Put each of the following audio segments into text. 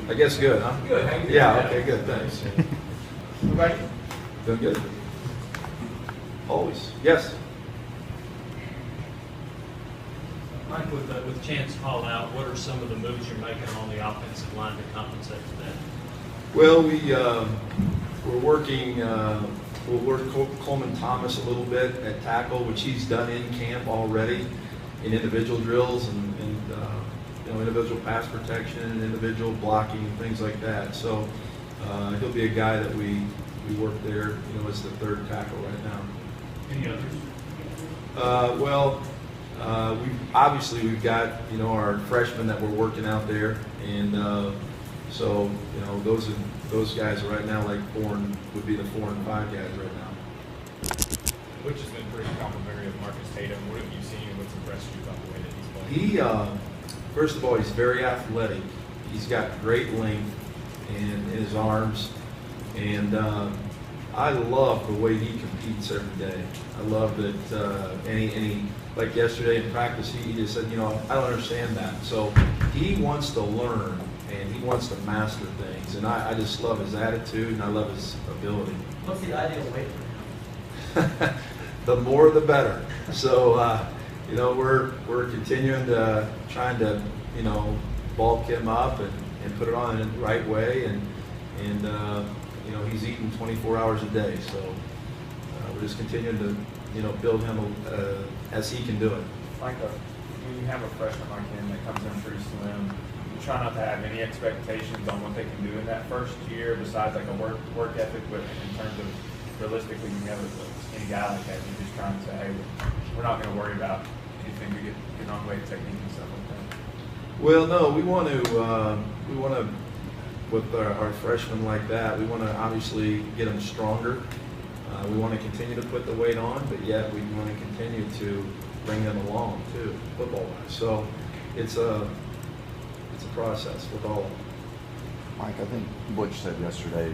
I guess good, huh? Good. How you doing? Yeah, okay, good, thanks. Right. Doing good? Always. Yes? Mike, with Chance called out, what are some of the moves you're making on the offensive line to compensate for that? Well, we're working, we'll work Coleman Thomas a little bit at tackle, which he's done in camp already in individual drills and individual pass protection and individual blocking, things like that. So he'll be a guy that we work there, as the third tackle right now. Any others? We've got, our freshmen that we're working out there, and those guys right now, like would be the 4 and 5 guys right now. Which has been pretty complimentary of Marcus Tatum. What have you seen and what's impressed you about the way that he's playing? First of all, he's very athletic. He's got great length in his arms, and I love the way he competes every day. I love that any like yesterday in practice, he just said, I don't understand that. So he wants to learn and he wants to master things, and I just love his attitude and I love his ability. What's the ideal weight for him? The more the better. So we're continuing to trying to bulk him up and put it on in the right way, and he's eating 24 hours a day. So we're just continuing to build him as he can do it. Like when you have a freshman like him that comes in pretty slim, you try not to have any expectations on what they can do in that first year besides like a work ethic, but in terms of realistically, you have a skinny guy like that, you're just trying to say, hey, we're not going to worry about anything to get on weight technique and stuff like that. Well, no, we want to with our freshmen like that, we want to obviously get them stronger. We want to continue to put the weight on, but yet we want to continue to bring them along too, football-wise. So it's a process with all of them. Mike, I think Butch said yesterday,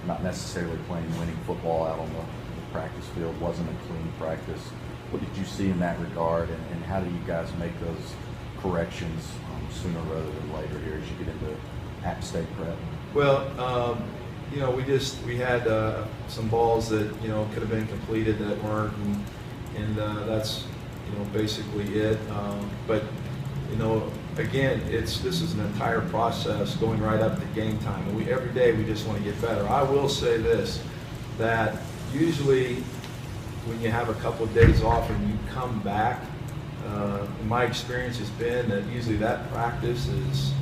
not necessarily playing winning football out on the practice field wasn't a clean practice. What did you see in that regard, and how do you guys make those corrections sooner rather than later here as you get into App State prep? Well, we had some balls that could have been completed that weren't, and that's basically it. But again, this is an entire process going right up to game time, and every day we just want to get better. I will say this, that usually when you have a couple of days off and you come back, my experience has been that usually that practice is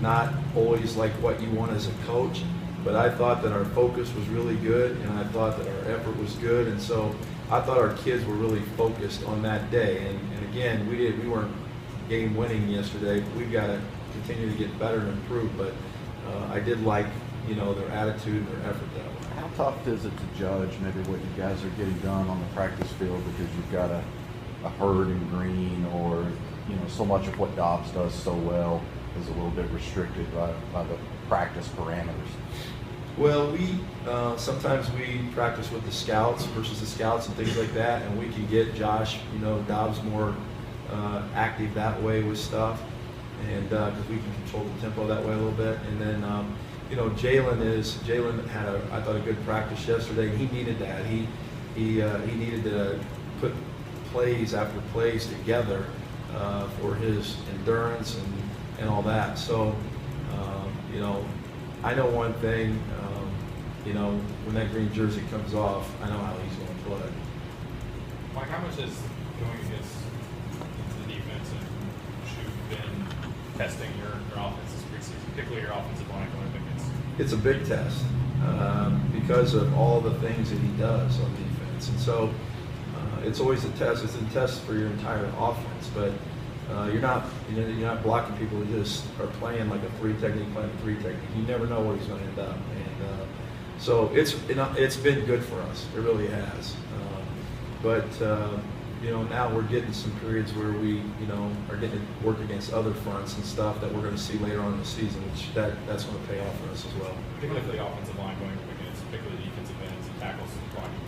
not always like what you want as a coach, but I thought that our focus was really good, and I thought that our effort was good, and so I thought our kids were really focused on that day. And again, we weren't game winning yesterday. We've got to continue to get better and improve, but I did like their attitude and their effort that way. How tough is it to judge maybe what you guys are getting done on the practice field because you've got a herd in green, or so much of what Dobbs does so well is a little bit restricted by the practice parameters? Well, sometimes we practice with the scouts versus the scouts and things like that, and we can get Josh, Dobbs more active that way with stuff, and because we can control the tempo that way a little bit. And then Jalen had I thought a good practice yesterday. He needed that. He needed to put plays after plays together for his endurance and all that. So I know one thing. When that green jersey comes off, I know how he's going to play. Mike, how much has going against the defense and Shoe been testing your offenses preseason, particularly your offensive line going up against? It's a big test because of all the things that he does on defense, and so it's always a test. It's a test for your entire offense, but you're not blocking people who just are playing like a 3 technique, playing a 3 technique. You never know where he's going to end up, and so it's been good for us. It really has. But now we're getting some periods where we are getting to work against other fronts and stuff that we're going to see later on in the season, which that's going to pay off for us as well. Particularly for the offensive line going up against particularly defensive ends and tackles and blocking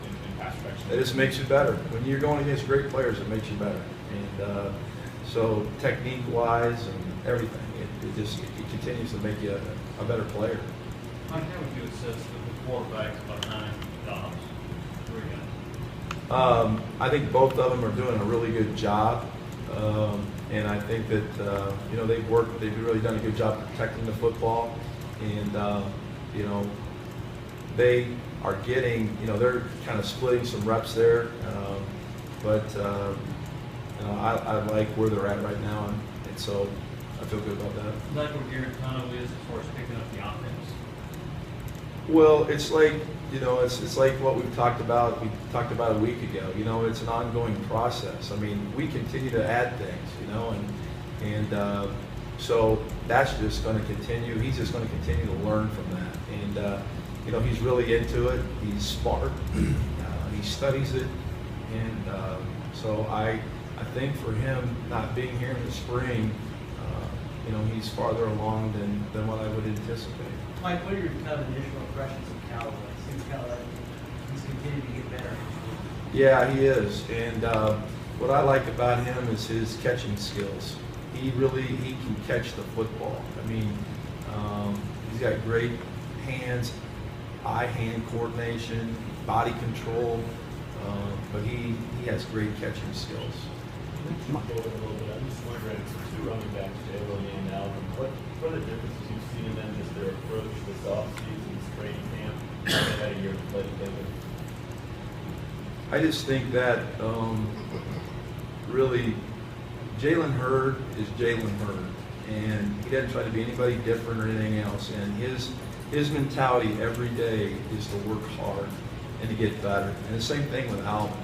in pass protection. It just makes you better. When you're going against great players, it makes you better. And so technique-wise and everything, it continues to make you a better player. Mike, how would you assess the quarterbacks behind Dobbs? I think both of them are doing a really good job, and I think that they've really done a good job protecting the football, and they are getting, they're kind of splitting some reps there, but I like where they're at right now, and so I feel good about that. Is that where Garantano is as far as picking up the offense? Well, it's like, it's like what we talked about a week ago. It's an ongoing process. I mean, we continue to add things, and so that's just going to continue. He's just going to continue to learn from that. And, he's really into it. He's smart. He studies it. And so I think for him not being here in the spring, he's farther along than what I would anticipate. Mike, what are your kind of initial impressions of Callaway? It seems kind of like he's continued to get better. Yeah, he is. And what I like about him is his catching skills. He can catch the football. I mean, he's got great hands, eye-hand coordination, body control, but he has great catching skills. Go a little bit. I'm just wondering, two running backs, Jalen and Alvin. What are the differences you've seen in them, just their approach this offseason, this training camp, ahead of your play together? I just think that really Jalen Hurd is Jalen Hurd, and he doesn't try to be anybody different or anything else. And his mentality every day is to work hard and to get better. And the same thing with Alvin.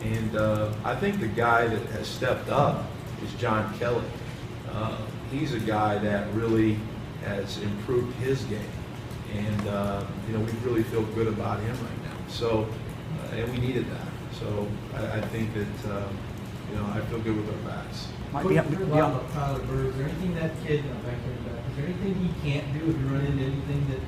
And I think the guy that has stepped up is John Kelly. He's a guy that really has improved his game, and we really feel good about him right now. So, and we needed that. So I think that I feel good with our backs. What have you heard about Tyler Bird? Is there anything that kid, is there anything he can't do? If you run into anything that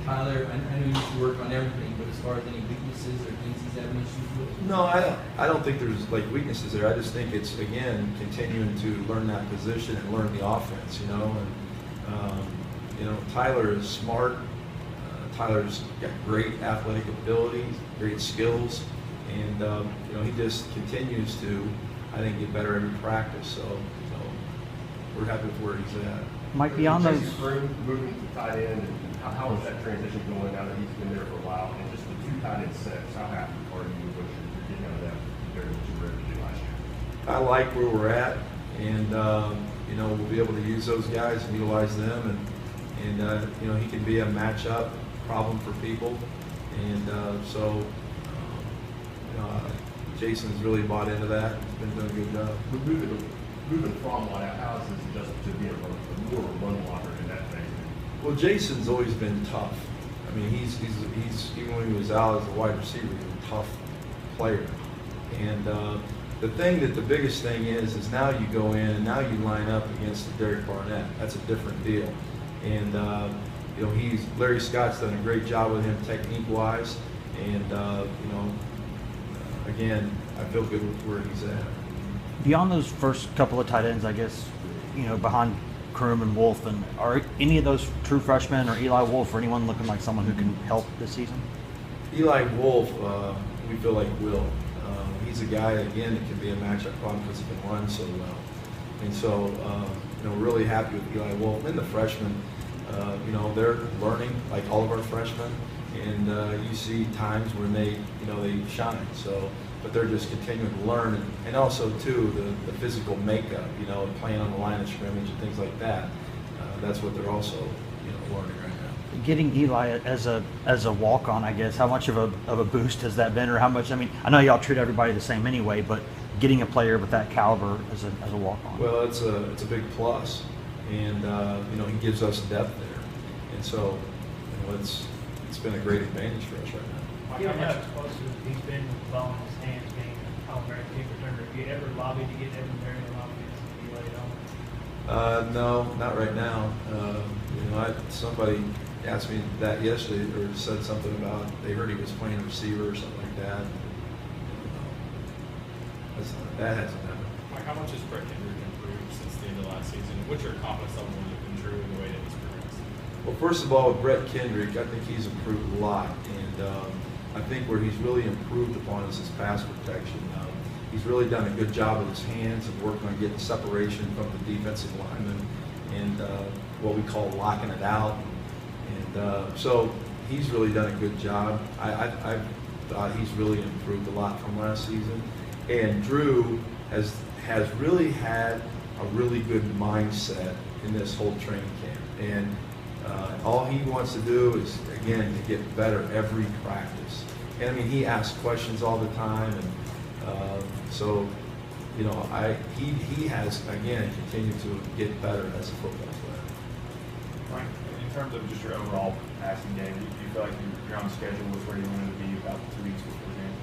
Tyler, I know he used to work on everything, but as far as any weaknesses or things he's having issues with? No, I don't think there's like weaknesses there. I just think it's, again, continuing to learn that position and learn the offense, and Tyler is smart. Tyler's got great athletic ability, great skills, and he just continues to, I think, get better every practice. So we're happy with where he's at. Mike, beyond those, moving to tight end, and how is that transition going now that he's been there for a while? And just the two tight end sets, how happy are you with what you're getting out of that compared to what you were able to do last year? I like where we're at, and we'll be able to use those guys and utilize them, and he can be a matchup problem for people, and Jason's really bought into that. He's been doing a good job. Moving from wideout, how is this adjusted to being a more run blocker in that phase? Well, Jason's always been tough. I mean, he's even when he was out as a wide receiver, he was a tough player. And the biggest thing is now you go in and now you line up against Derek Barnett. That's a different deal. And Larry Scott's done a great job with him technique-wise. And again, I feel good with where he's at. beyond those first couple of tight ends, I guess, behind Kroom and Wolf, and are any of those true freshmen or Eli Wolf or anyone looking like someone who can help this season? Eli Wolf, we feel like will. He's a guy, again, that can be a matchup problem because he can run so well. And so, we're really happy with Eli Wolf. And the freshmen, they're learning like all of our freshmen. And you see times when they shine. So, but they're just continuing to learn. And also, too, the physical makeup, playing on the line of scrimmage and things like that. That's what they're also, learning right now. Getting Eli as a walk-on, I guess, how much of a boost has that been, or how much? I mean, I know y'all treat everybody the same anyway, but getting a player with that caliber as a walk-on. Well, it's a big plus, and he gives us depth there, and so it's been a great advantage for us right now. Given how explosive he's been with the ball in his hands, being All-American kick returner, have you ever lobbied to get Evan Berry on offense to be laid on? No, not right now. Somebody asked me that yesterday, or said something about they heard he was playing receiver or something like that. That hasn't happened. Mike, how much has Brett Kendrick improved since the end of into last season? What's your confidence level in Drew and the way that he's progressed? Well, first of all, with Brett Kendrick, I think he's improved a lot, and I think where he's really improved upon is his pass protection. He's really done a good job with his hands and working on getting separation from the defensive lineman and what we call locking it out. And so he's really done a good job. I thought he's really improved a lot from last season. And Drew has really had a really good mindset in this whole training camp. And all he wants to do is, again, to get better every practice. And I mean, he asks questions all the time, and so, you know, he has, again, continued to get better as a football player. Mike, in terms of just your overall passing game, do you feel like you're on schedule with where you wanted to be about 2 weeks before the game?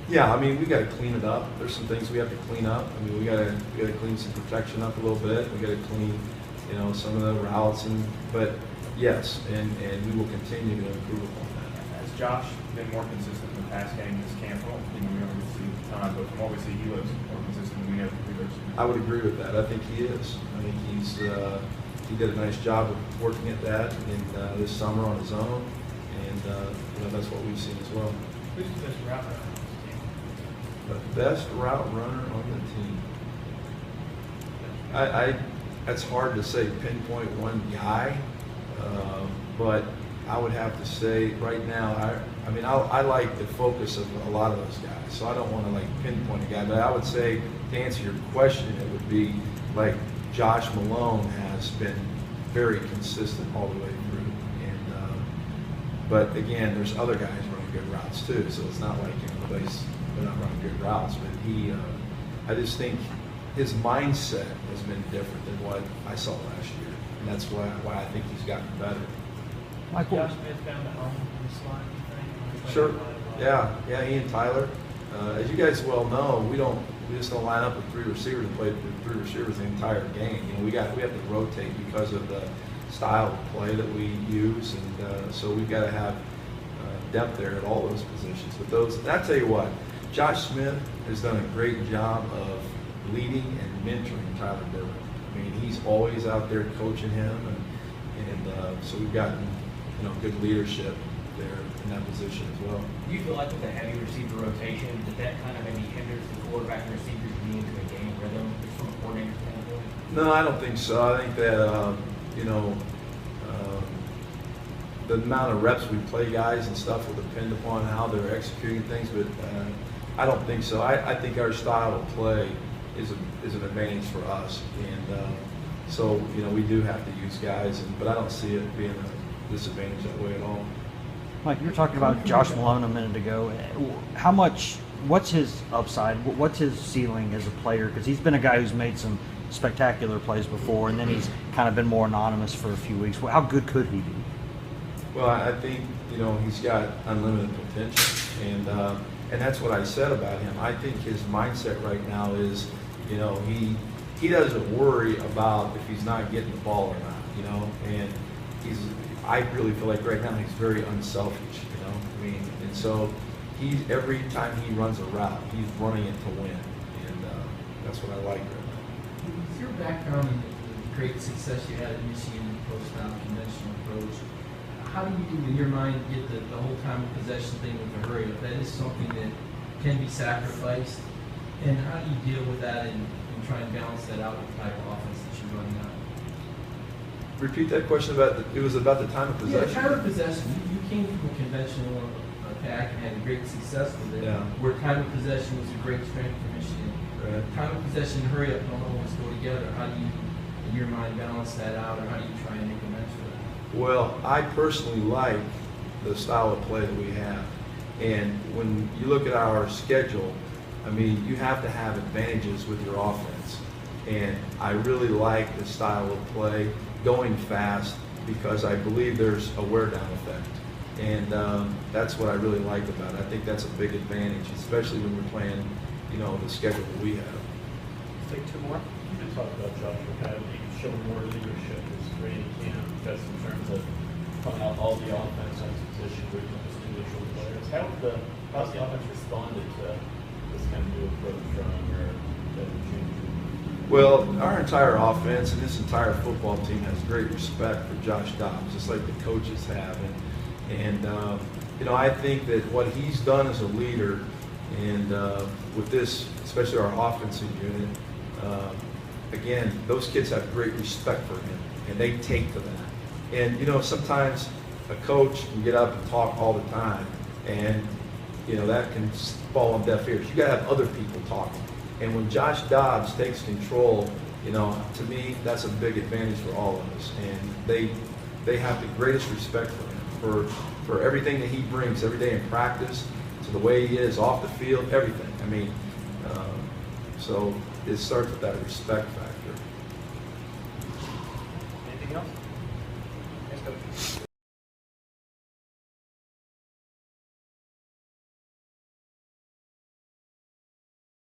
Yeah, I mean, we got to clean it up. There's some things we have to clean up. I mean, we got to clean some protection up a little bit. We got to clean, you know, some of the routes, but yes, and we will continue to improve upon that. Has Josh been more consistent in the pass game this camp? I don't think we ever see the time, but from what we see, he looks more consistent than we have. I would agree with that. I think he is. I think he did a nice job of working at that this summer on his own, and you know, that's what we've seen as well. Who's the best route runner on this team? The best route runner on the team. That's hard to say, pinpoint one guy, but I would have to say right now, I mean, I like the focus of a lot of those guys, so I don't want to like pinpoint a guy, but I would say, to answer your question, it would be like Josh Malone has been very consistent all the way through, and but again, there's other guys running good routes too, so it's not like, you know, they're not running good routes, but I just think his mindset has been different than what I saw last year, and that's why I think he's gotten better. Michael. Josh Smith found the home in this line, you think? Sure. Yeah, he and Tyler. As you guys well know, we just don't line up with 3 receivers and play with 3 receivers the entire game. You know, we have to rotate because of the style of play that we use, and so we've got to have depth there at all those positions. But and I tell you what, Josh Smith has done a great job of leading and mentoring Tyler Burton. I mean, he's always out there coaching him, and so we've gotten, you know, good leadership there in that position as well. Do you feel like with the heavy receiver rotation that kind of maybe hinders the quarterback and receivers being into a game rhythm from a coordinator standpoint? No, I don't think so. I think that you know, the amount of reps we play guys and stuff will depend upon how they're executing things, but I don't think so. I think our style of play is an advantage for us, and so, you know, we do have to use guys, but I don't see it being a disadvantage that way at all. Mike, you were talking about Josh Malone a minute ago. What's his upside? What's his ceiling as a player? Because he's been a guy who's made some spectacular plays before, and then he's kind of been more anonymous for a few weeks. How good could he be? Well, I think, you know, he's got unlimited potential, and that's what I said about him. I think his mindset right now is, you know, he doesn't worry about if he's not getting the ball or not, you know, and I really feel like right now he's very unselfish, you know, I mean, and so every time he runs a route, he's running it to win, and that's what I like right now. With your background and the great success you had at Michigan post-down conventional approach, how do you, in your mind, get the whole time of possession thing with the hurry up? That is something that can be sacrificed, and how do you deal with that and try and balance that out with the type of offense that you're running out? Repeat that question it was about the time of possession? Yeah, time of possession. You came from a conventional attack and had great success with it, where time of possession was a great strength for Michigan. Right. Time of possession and hurry up don't always go together. How do you, in your mind, balance that out, or how do you try and make amends for that? Well, I personally like the style of play that we have. And when you look at our schedule, I mean, you have to have advantages with your offense. And I really like the style of play, going fast, because I believe there's a wear-down effect. And that's what I really like about it. I think that's a big advantage, especially when we're playing, you know, the schedule that we have. Take 2 more. You did talk about Joshua, kind of you show more leadership as training camp, just in terms of putting out all the offense on position with just individual players. How's the offense responded to this kind of new approach from your change? Well, our entire offense and this entire football team has great respect for Josh Dobbs, just like the coaches have. And you know, I think that what he's done as a leader, and with this, especially our offensive unit, again, those kids have great respect for him, and they take to that. And you know, sometimes a coach can get up and talk all the time, and you know that can fall on deaf ears. You got to have other people talking. And when Josh Dobbs takes control, you know, to me, that's a big advantage for all of us. And they have the greatest respect for him, for everything that he brings every day in practice, to the way he is off the field, everything. I mean, so it starts with that respect factor. Anything else? Yes, Coach.